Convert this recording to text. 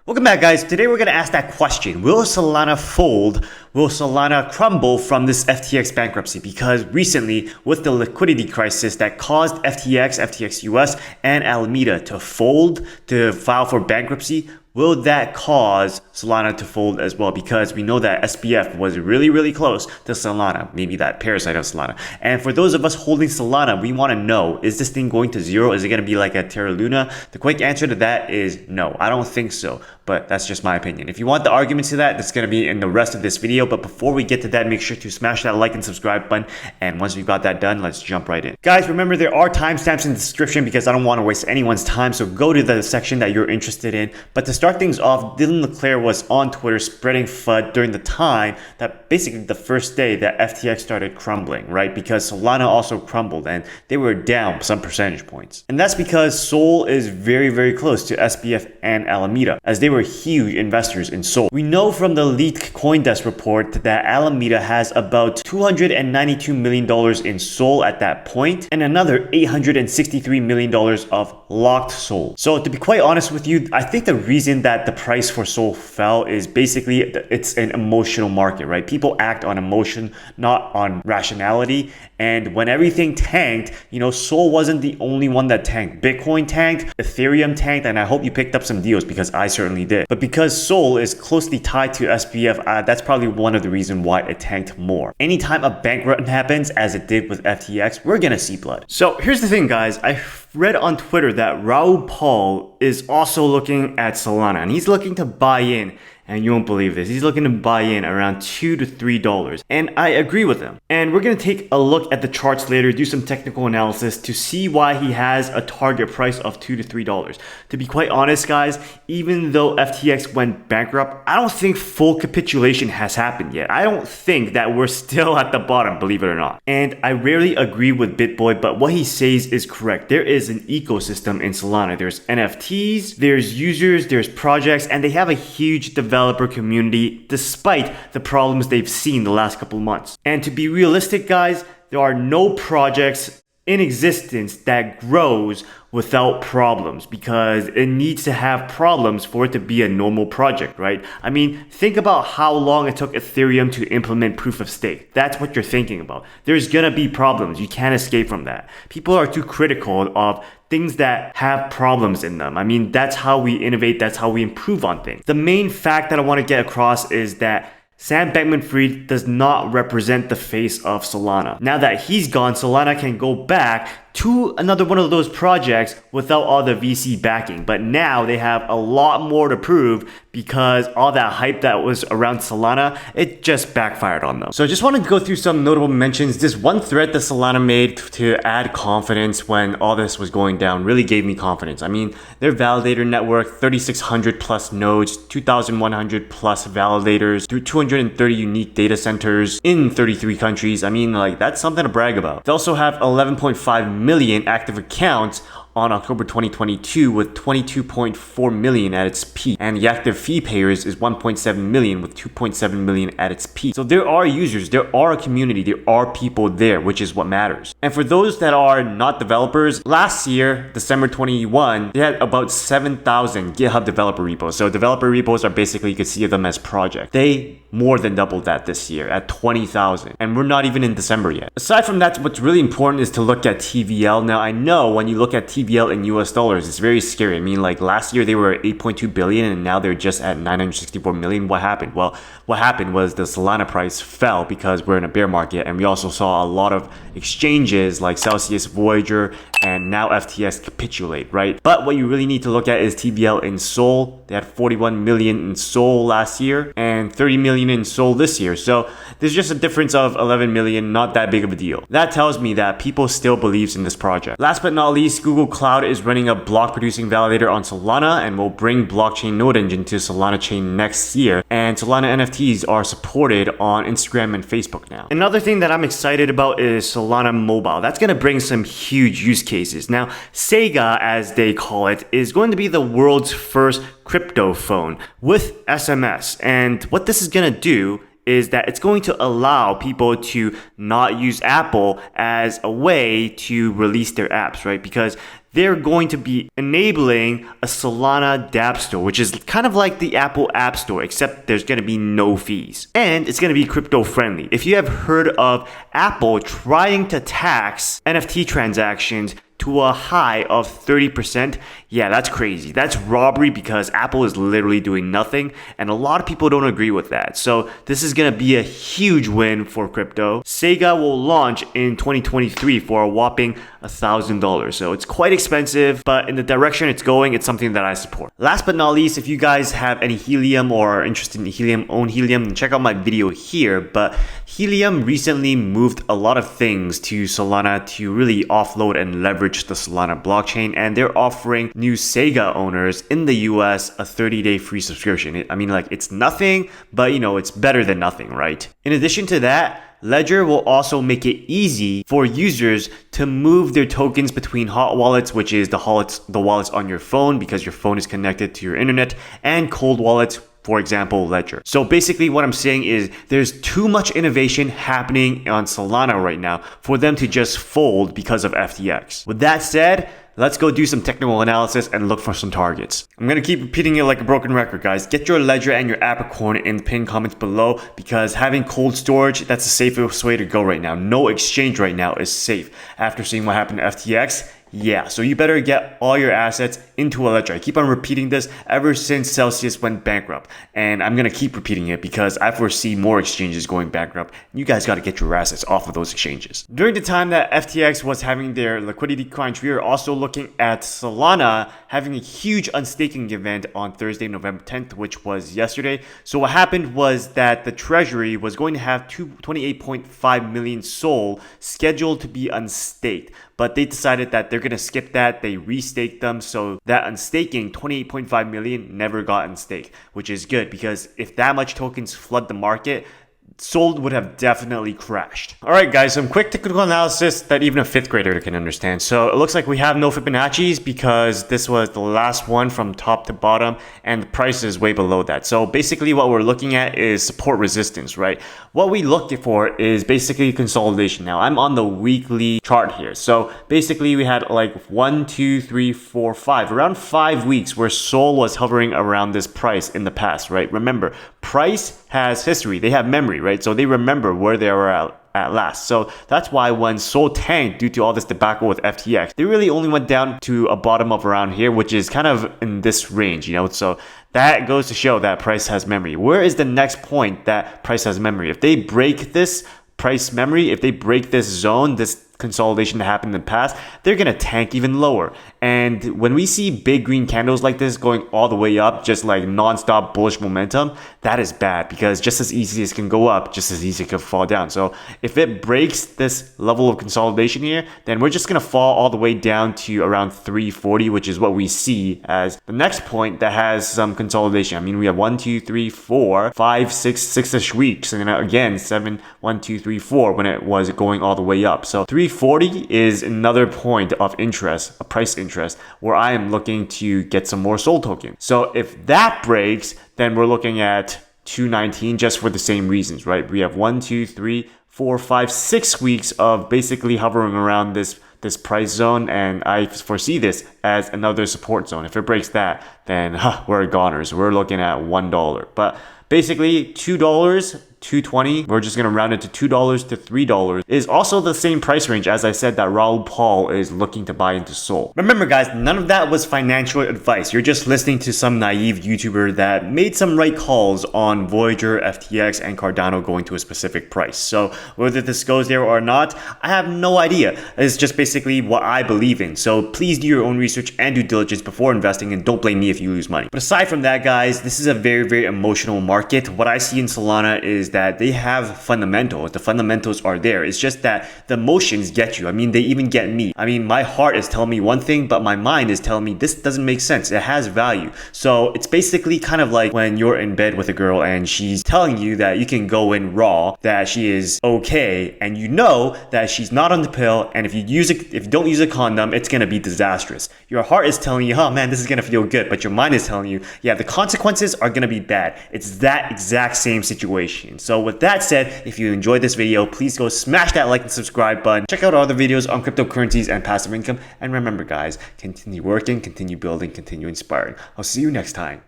Welcome back, guys. Today we're going to ask that question. Will Solana fold? Will Solana crumble from this FTX bankruptcy? Because recently, with the liquidity crisis that caused FTX, FTX US, and Alameda to fold, to file for bankruptcy, will that cause Solana to fold as well? Because we know that SBF was really close to Solana, maybe that parasite of Solana. And for those of us holding Solana, we want to know, is this thing going to zero? Is it going to be like a Terra Luna? The quick answer to that is no. I don't think so, but that's just my opinion. If you want the arguments to that, that's going to be in the rest of this video. But before we get to that, make sure to smash that like and subscribe button. And once we've got that done, let's jump right in. Guys, remember there are timestamps in the description because I don't want to waste anyone's time. So go to the section that you're interested in. But to start things off, LeClaire was on Twitter spreading FUD during the time that basically the first day that FTX started crumbling, right? Because Solana also crumbled and they were down some percentage points. And that's because Sol is very close to SBF and Alameda, as they were huge investors in Sol. We know from the leaked CoinDesk report that Alameda has about $292 million in Sol at that point, and another $863 million of locked Sol. So to be quite honest with you, I think the reason that the price for Sol fell is basically it's an emotional market, right? People act on emotion, not on rationality. And when everything tanked, Sol wasn't the only one that tanked. Bitcoin tanked, Ethereum tanked, and I hope you picked up some deals because I certainly did. But because Sol is closely tied to SBF, that's probably one of the reasons why it tanked more. Anytime a bank run happens, as it did with FTX, we're gonna see blood. So here's the thing, guys. I read on Twitter that Raoul Pal is also looking at Solana, and he's looking to buy in. And you won't believe this. He's looking to buy in around $2 to $3. And I agree with him. And we're going to take a look at the charts later, do some technical analysis to see why he has a target price of $2 to $3. To be quite honest, guys, even though FTX went bankrupt, I don't think full capitulation has happened yet. I don't think that we're still at the bottom, believe it or not. And I rarely agree with Bitboy, but what he says is correct. There is an ecosystem in Solana. There's NFTs, there's users, there's projects, and they have a huge developer community despite the problems they've seen the last couple of months. And to be realistic, guys, there are no projects in existence that grows without problems, because it needs to have problems for it to be a normal project, right? I mean, think about how long it took Ethereum to implement proof of stake. That's what you're thinking about. There's gonna be problems. You can't escape from that. People are too critical of things that have problems in them. I mean, that's how we innovate. That's how we improve on things. The main fact that I want to get across is that Sam Bankman Fried does not represent the face of Solana. Now that he's gone, Solana can go back to another one of those projects without all the VC backing. But now they have a lot more to prove because all that hype that was around Solana, it just backfired on them. So I just want to go through some notable mentions. This one thread that Solana made to add confidence when all this was going down really gave me confidence. I mean, their validator network, 3,600 plus nodes, 2,100 plus validators, through 230 unique data centers in 33 countries. I mean, like, that's something to brag about. They also have 11.5 million active accounts on October 2022 with 22.4 million at its peak, and the active fee payers is 1.7 million with 2.7 million at its peak. So there are users, there are a community, there are people there, which is what matters. And for those that are not developers, last year, December 21, they had about 7,000 GitHub developer repos. So developer repos are basically, you could see them as projects. They more than doubled that this year at 20,000, and we're not even in December yet. Aside from that, what's really important is to look at TVL. Now, I know when you look at TVL in US dollars, it's very scary. I mean, like last year they were at 8.2 billion and now they're just at 964 million. What happened? Well, what happened was the Solana price fell because we're in a bear market, and we also saw a lot of exchanges like Celsius, Voyager, and now FTX capitulate, right? But what you really need to look at is TVL in Sol. They had 41 million in Sol last year and 30 million in Sol this year. So there's just a difference of 11 million, not that big of a deal. That tells me that people still believes in this project. Last but not least, Google Cloud is running a block producing validator on Solana and will bring blockchain node engine to Solana chain next year. And Solana NFTs are supported on Instagram and Facebook now. Another thing that I'm excited about is Solana Mobile. That's going to bring some huge use cases. Now, Sega, as they call it, is going to be the world's first crypto phone with SMS. And what this is going to do is that it's going to allow people to not use Apple as a way to release their apps, right? Because they're going to be enabling a Solana dApp store, which is kind of like the Apple App Store, except there's going to be no fees. And it's going to be crypto friendly. If you have heard of Apple trying to tax NFT transactions to a high of 30%, yeah, that's crazy. That's robbery because Apple is literally doing nothing, and a lot of people don't agree with that. So this is going to be a huge win for crypto. Sega will launch in 2023 for a whopping $1,000. So it's quite expensive, but in the direction it's going, it's something that I support. Last but not least, if you guys have any Helium or are interested in Helium, own Helium, then check out my video here. But Helium recently moved a lot of things to Solana to really offload and leverage the Solana blockchain, and they're offering new Sega owners in the US a 30-day free subscription. I mean, like, it's nothing, but you know, it's better than nothing, right? In addition to that, Ledger will also make it easy for users to move their tokens between hot wallets, which is the wallets on your phone because your phone is connected to your internet, and cold wallets, for example, Ledger. So basically what I'm saying is there's too much innovation happening on Solana right now for them to just fold because of FTX. With that said, let's go do some technical analysis and look for some targets. I'm going to keep repeating it like a broken record, guys. Get your Ledger and your Apricorn in the pinned comments below, because having cold storage, that's the safest way to go right now. No exchange right now is safe. After seeing what happened to FTX, yeah, so you better get all your assets into a ledger. I keep on repeating this ever since Celsius went bankrupt, and I'm going to keep repeating it because I foresee more exchanges going bankrupt. You guys got to get your assets off of those exchanges. During the time that FTX was having their liquidity crunch, we are also looking at Solana having a huge unstaking event on Thursday, November 10th, which was yesterday. So what happened was that the treasury was going to have 28.5 million SOL scheduled to be unstaked, but they decided that they're going to skip that. They restaked them, so that unstaking 28.5 million never got unstaked, which is good because if that much tokens flood the market, SOL would have definitely crashed. Alright guys, some quick technical analysis that even a 5th grader can understand. So it looks like we have no Fibonacci's because this was the last one from top to bottom and the price is way below that. So basically what we're looking at is support resistance, right? What we look for is basically consolidation. Now I'm on the weekly chart here. So basically we had like 1, 2, 3, 4, 5, around 5 weeks where SOL was hovering around this price in the past, right? Remember, price has history. They have memory, right? So they remember where they were at last. So that's why when SOL tanked due to all this debacle with FTX, they really only went down to a bottom of around here, which is kind of in this range, you know? So that goes to show that price has memory. Where is the next point that price has memory? If they break this price memory, if they break this zone, this consolidation that happened in the past, they're gonna tank even lower. And when we see big green candles like this going all the way up, just like non-stop bullish momentum, that is bad because just as easy as it can go up, just as easy it can fall down. So if it breaks this level of consolidation here, then we're just gonna fall all the way down to around 340, which is what we see as the next point that has some consolidation. I mean, we have 1, 2, 3, 4, 5, 6-ish weeks, and then again 7, 1, 2, 3, 4 when it was going all the way up. So 340 is another point of interest, a price interest, where I am looking to get some more SOL token. So if that breaks, then we're looking at 219 just for the same reasons, right? We have 1, 2, 3, 4, 5, 6 weeks of basically hovering around this price zone, and I foresee this as another support zone. If it breaks that, then we're goners. We're looking at $1. But basically $2, $2.20, we're just gonna round it to $2 to $3, is also the same price range as I said that Raoul Pal is looking to buy into SOL. Remember guys, none of that was financial advice. You're just listening to some naive YouTuber that made some right calls on Voyager, FTX, and Cardano going to a specific price. So whether this goes there or not, I have no idea. It's just basically what I believe in. So please do your own research and due diligence before investing, and don't blame me if you lose money. But aside from that guys, this is a very, very emotional market. What I see in Solana is that they have fundamentals. The fundamentals are there. It's just that the emotions get you. I mean, they even get me. I mean, my heart is telling me one thing, but my mind is telling me this doesn't make sense. It has value. So it's basically kind of like when you're in bed with a girl and she's telling you that you can go in raw, that she is okay, and you know that she's not on the pill, and if you don't use a condom, it's gonna be disastrous. Your heart is telling you, oh man, this is gonna feel good, but your mind is telling you, yeah, the consequences are gonna be bad. It's that exact same situation. So with that said, if you enjoyed this video, please go smash that like and subscribe button. Check out our other videos on cryptocurrencies and passive income. And remember guys, continue working, continue building, continue inspiring. I'll see you next time.